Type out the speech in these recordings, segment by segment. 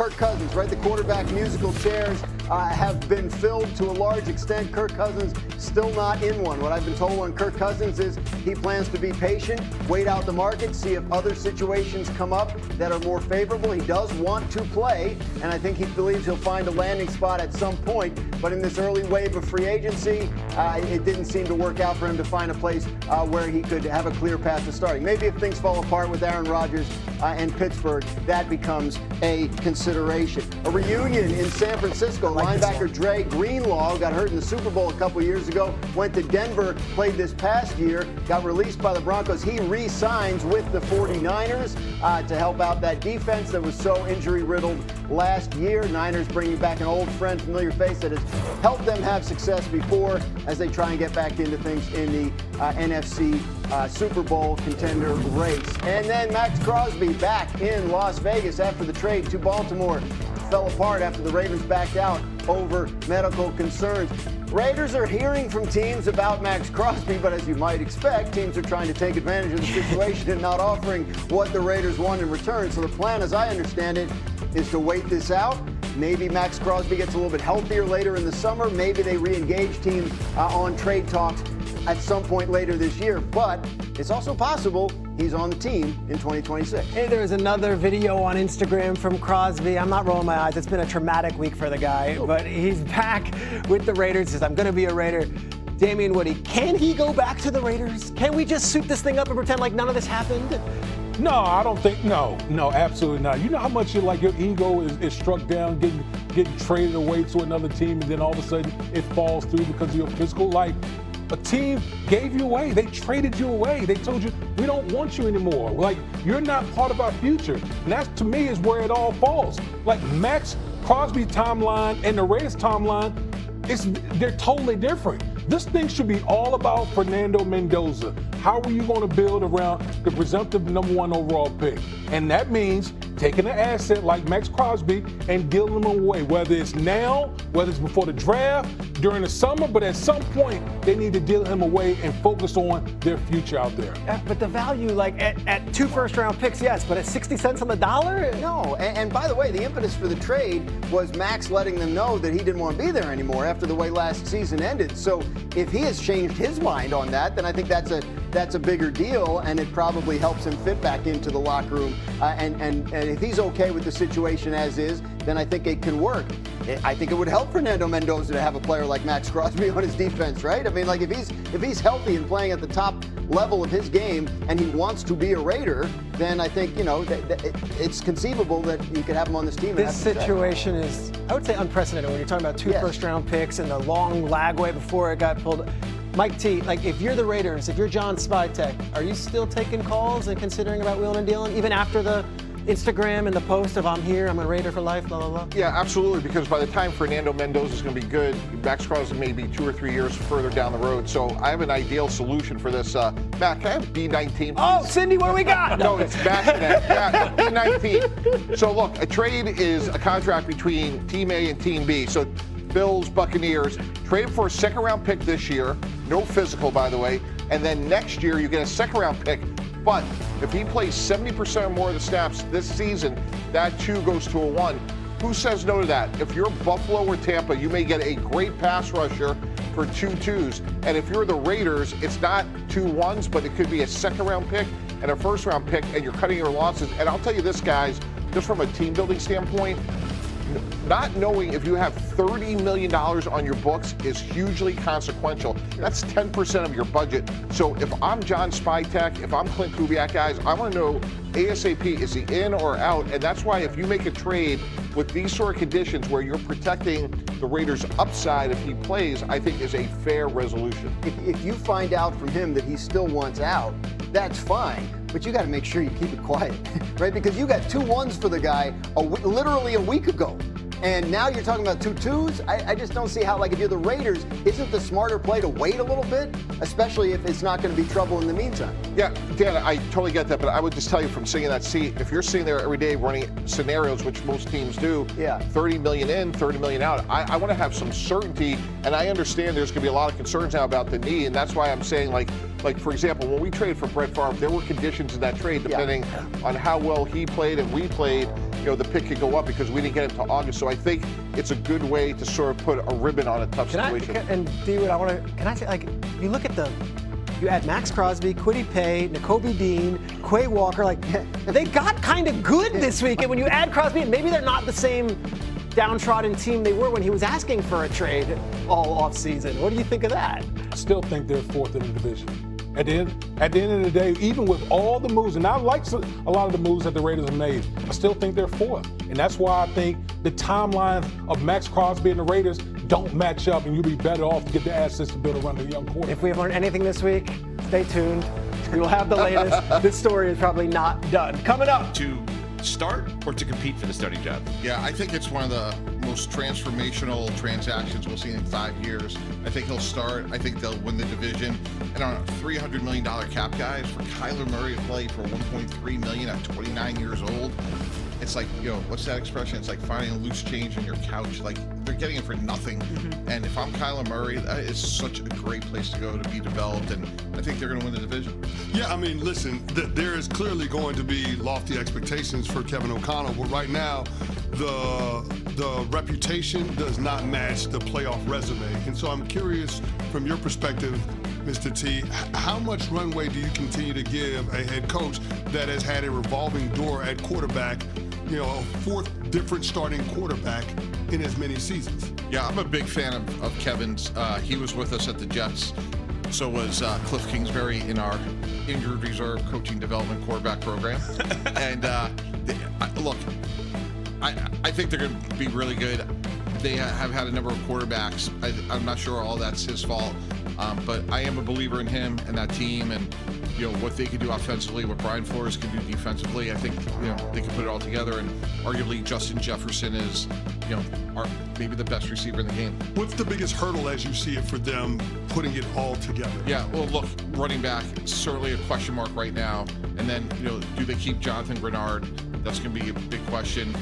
Kirk Cousins, right? The quarterback musical chairs have been filled to a large extent. Kirk Cousins still not in one. What I've been told on Kirk Cousins is he plans to be patient, wait out the market, see if other situations come up that are more favorable. He does want to play, and I think he believes he'll find a landing spot at some point. But in this early wave of free agency, it didn't seem to work out for him to find a place where he could have a clear path to starting. Maybe if things fall apart with Aaron Rodgers and Pittsburgh, that becomes a consideration. A reunion in San Francisco. Linebacker Dre Greenlaw got hurt in the Super Bowl a couple years ago, went to Denver, played this past year, got released by the Broncos. He re-signs with the 49ers to help out that defense that was so injury-riddled last year. Niners bringing back an old friend, familiar face that has helped them have success before as they try and get back into things in the NFC Super Bowl contender race. And then Maxx Crosby back in Las Vegas after the trade to Baltimore. Fell apart after the Ravens backed out over medical concerns. Raiders are hearing from teams about Maxx Crosby, but as you might expect, teams are trying to take advantage of the situation and not offering what the Raiders want in return. So the plan, as I understand it, is to wait this out. Maybe Maxx Crosby gets a little bit healthier later in the summer. Maybe they re-engage teams on trade talks at some point later this year. But it's also possible he's on the team in 2026. Hey, there's another video on Instagram from Crosby. I'm not rolling my eyes. It's been a traumatic week for the guy, but he's back with the Raiders. He says, I'm going to be a Raider. Damian Woody, can he go back to the Raiders? Can we just suit this thing up and pretend like none of this happened? No, I don't think. No, absolutely not. You know how much your ego is struck down, getting traded away to another team, and then all of a sudden it falls through because of your physical life. A team gave you away. They traded you away. They told you, we don't want you anymore. Like, you're not part of our future. And that, to me, is where it all falls. Like, Maxx Crosby timeline and the Raiders timeline, they're totally different. This thing should be all about Fernando Mendoza. How are you going to build around the presumptive #1 overall pick? And that means taking an asset like Maxx Crosby and dealing them away, whether it's now, whether it's before the draft, during the summer, but at some point they need to deal him away and focus on their future out there. But the value, like at 2 first-round picks, yes, but at 60 cents on the dollar? No, and by the way, the impetus for the trade was Max letting them know that he didn't want to be there anymore after the way last season ended. So if he has changed his mind on that, then I think that's a bigger deal, and it probably helps him fit back into the locker room. And if he's okay with the situation as is, then I think it can work. I think it would help Fernando Mendoza to have a player like Maxx Crosby on his defense, right? I mean, like if he's healthy and playing at the top level of his game and he wants to be a Raider, then I think, it's conceivable that you could have him on this team. This situation is, I would say, unprecedented when you're talking about 2 first-round picks and the long lagway before it got pulled. Mike T, like if you're the Raiders, if you're John Spytek, are you still taking calls and considering about wheeling and dealing even after the Instagram and the post of I'm here, I'm a Raider for life, blah, blah, blah? Yeah, absolutely, because by the time Fernando Mendoza is going to be good, Maxx Crosby may be 2 or 3 years further down the road. So I have an ideal solution for this. Matt, can I have B19, please? Oh, Cindy, what do we got? No, it's Matt. Yeah, B19. So look, a trade is a contract between Team A and Team B. So Bills, Buccaneers, trade for a second-round pick this year, no physical, by the way, and then next year you get a second-round pick. But if he plays 70% or more of the snaps this season, that 2 goes to a 1. Who says no to that? If you're Buffalo or Tampa, you may get a great pass rusher for 2 2s. And if you're the Raiders, it's not 2 1s, but it could be a second-round pick and a first-round pick, and you're cutting your losses. And I'll tell you this, guys, just from a team-building standpoint, not knowing if you have $30 million on your books is hugely consequential. That's 10% of your budget. So if I'm John Spytek, if I'm Clint Kubiak, guys, I want to know ASAP, is he in or out? And that's why if you make a trade with these sort of conditions where you're protecting the Raiders' upside if he plays, I think is a fair resolution. If you find out from him that he still wants out, that's fine. But you got to make sure you keep it quiet, right? Because you got 2 1s for the guy literally a week ago. And now you're talking about 2 2s? I just don't see how, like, if you're the Raiders, isn't the smarter play to wait a little bit, especially if it's not going to be trouble in the meantime? Yeah, Dan, I totally get that, but I would just tell you from sitting in that seat, if you're sitting there every day running scenarios, which most teams do, 30 million in, 30 million out, I want to have some certainty, and I understand there's going to be a lot of concerns now about the knee, and that's why I'm saying, like for example, when we traded for Brett Favre, there were conditions in that trade depending on how well he played and we played. the pick could go up because we didn't get it until August. So I think it's a good way to sort of put a ribbon on a tough situation. And D-Wood, can I say, like, you look at you add Maxx Crosby, Kwity Paye, Nakobe Dean, Quay Walker, like, they got kind of good this week. And when you add Crosby, maybe they're not the same downtrodden team they were when he was asking for a trade all offseason. What do you think of that? I still think they're fourth in the division. At the end of the day, even with all the moves, and I like a lot of the moves that the Raiders have made, I still think they're fourth. And that's why I think the timeline of Maxx Crosby and the Raiders don't match up, and you'll be better off to get the assets to build around the young quarterback. If we have learned anything this week, stay tuned. We will have the latest. This story is probably not done. Coming up. To start or to compete for the starting job? Yeah, I think it's one of the most transformational transactions we'll see in 5 years. I think he'll start. I think they'll win the division. And on a $300 million cap, guys, for Kyler Murray to play for $1.3 million at 29 years old, it's like, what's that expression? It's like finding a loose change in your couch. Like, they're getting it for nothing. Mm-hmm. And if I'm Kyler Murray, that is such a great place to go to be developed. And I think they're going to win the division. Yeah, I mean, listen, there is clearly going to be lofty expectations for Kevin O'Connell. But right now, the reputation does not match the playoff resume. And so I'm curious, from your perspective, Mr. T, how much runway do you continue to give a head coach that has had a revolving door at quarterback, a fourth different starting quarterback in as many seasons? Yeah, I'm a big fan of Kevin's. He was with us at the Jets. So was Cliff Kingsbury in our injured reserve coaching development quarterback program. And look, I think they're going to be really good. They have had a number of quarterbacks. I'm not sure all that's his fault, but I am a believer in him and that team, and what they can do offensively, what Brian Flores can do defensively. I think they can put it all together. And arguably Justin Jefferson is maybe the best receiver in the game. What's the biggest hurdle as you see it for them putting it all together? Yeah, well, look, running back, certainly a question mark right now. And then, do they keep Jonathan Grenard? That's going to be a big question.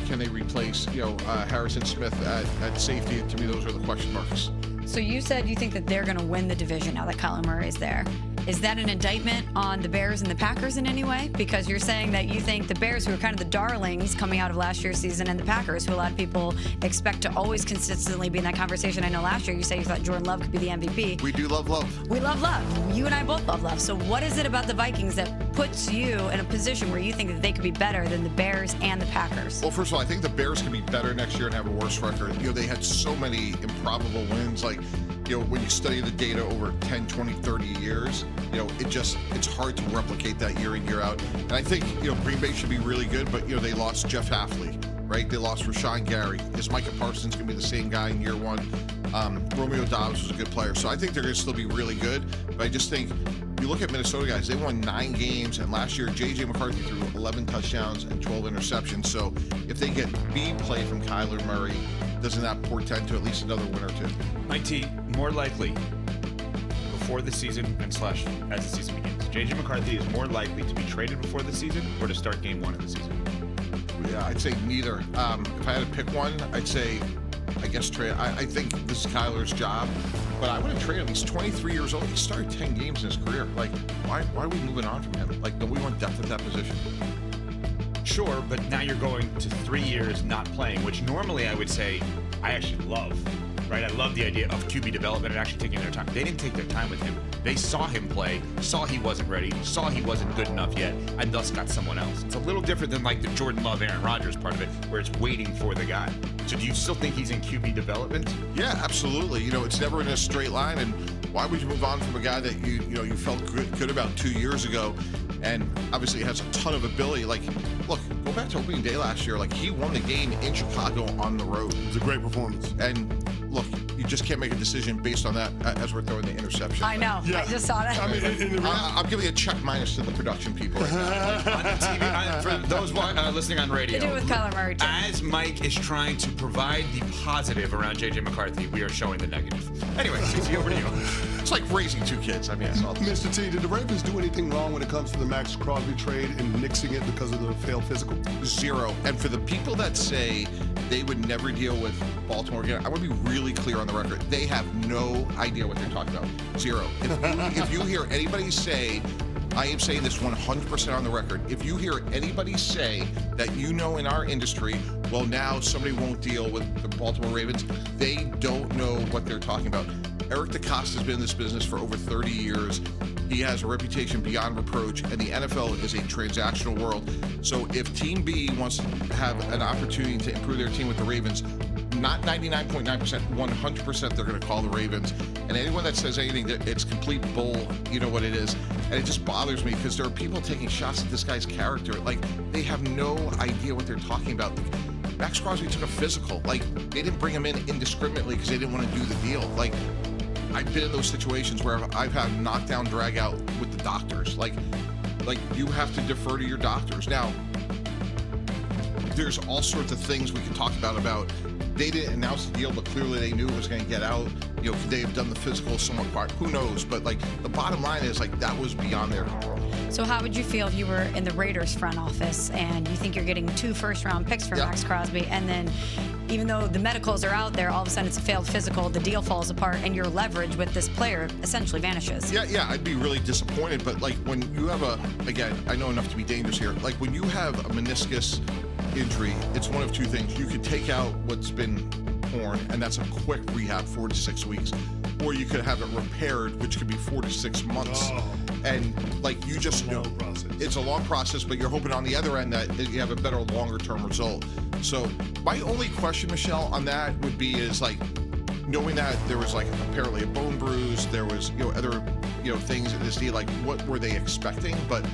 Can they replace, Harrison Smith at safety? To me, those are the question marks. So you said you think that they're going to win the division now that Kyler Murray is there. Is that an indictment on the Bears and the Packers in any way? Because you're saying that you think the Bears, who are kind of the darlings coming out of last year's season, and the Packers, who a lot of people expect to always consistently be in that conversation. I know last year you said you thought Jordan Love could be the MVP. We do love Love. We love Love. You and I both love Love. So what is it about the Vikings that puts you in a position where you think that they could be better than the Bears and the Packers? Well, first of all, I think the Bears can be better next year and have a worse record. They had so many improbable wins. Like, when you study the data over 10, 20, 30 years, it's hard to replicate that year in, year out. And I think, Green Bay should be really good, but, they lost Jeff Hafley, right? They lost Rashawn Gary. Is Micah Parsons going to be the same guy in year one? Romeo Dobbs was a good player. So I think they're going to still be really good. But I just think, you look at Minnesota, guys, they won 9 games, and last year, J.J. McCarthy threw 11 touchdowns and 12 interceptions. So if they get B play from Kyler Murray, doesn't that portend to at least another win or two? Mike T, more likely before the season and / as the season begins, J.J. McCarthy is more likely to be traded before the season or to start game 1 of the season? Yeah, I'd say neither. If I had to pick one, I'd say, I guess trade. I think this is Kyler's job, but I wouldn't trade him. He's 23 years old. He started 10 games in his career. Like, why are we moving on from him? Like, don't we want depth at that position? Sure, but now you're going to 3 years not playing, which normally I would say I actually love, right? I love the idea of QB development and actually taking their time. They didn't take their time with him. They saw him play, saw he wasn't ready, saw he wasn't good enough yet, and thus got someone else. It's a little different than like the Jordan Love, Aaron Rodgers part of it, where it's waiting for the guy. So do you still think he's in QB development? Yeah, absolutely. It's never in a straight line, and why would you move on from a guy that you felt good about 2 years ago? And obviously has a ton of ability. Like, look, go back to opening day last year. Like, he won the game in Chicago on the road. It was a great performance. And look, you just can't make a decision based on that as we're throwing the interception. I know. Yeah. I just saw that. I mean, I'm giving a check minus to the production people right now. On the TV, for those listening on radio, They do it with Kyler Murray, too. As Mike is trying to provide the positive around J.J. McCarthy, we are showing the negative. Anyway, CC, over to you. It's like raising 2 kids. I mean, it's all Mr. T, did the Ravens do anything wrong when it comes to the Maxx Crosby trade and nixing it because of the failed physical? 0. And for the people that say they would never deal with Baltimore again, I want to be really clear on the record. They have no idea what they're talking about. 0. If you hear anybody say I am saying this 100% on the record. If you hear anybody say that in our industry, well, now somebody won't deal with the Baltimore Ravens, they don't know what they're talking about. Eric DeCosta has been in this business for over 30 years. He has a reputation beyond reproach, and the NFL is a transactional world. So if Team B wants to have an opportunity to improve their team with the Ravens, not 99.9%, 100% they're going to call the Ravens. And anyone that says anything, it's complete bull, you know what it is. And it just bothers me because there are people taking shots at this guy's character. Like, they have no idea what they're talking about. Maxx Crosby took a physical. Like, they didn't bring him in indiscriminately because they didn't want to do the deal. Like, I've been in those situations where I've had knockdown, drag out with the doctors. Like you have to defer to your doctors. Now, there's all sorts of things we can talk about. They didn't announce the deal, but clearly they knew it was going to get out. Could they have done the physical somewhat quiet? Who knows? But the bottom line is that was beyond their control. So how would you feel if you were in the Raiders front office and you think you're getting 2 first-round picks for Maxx Crosby, and then even though the medicals are out there, all of a sudden it's a failed physical, the deal falls apart, and your leverage with this player essentially vanishes? Yeah, I'd be really disappointed. But when you have again, I know enough to be dangerous here. When you have a meniscus injury, it's one of two things. You could take out what's been torn, and that's a quick rehab, 4 to 6 weeks, or you could have it repaired, which could be 4 to 6 months. And you just know it's a long process, but you're hoping on the other end that you have a better longer term result. So my only question, Michelle, on that would be knowing that there was apparently a bone bruise, there was other things in this deal, what were they expecting? But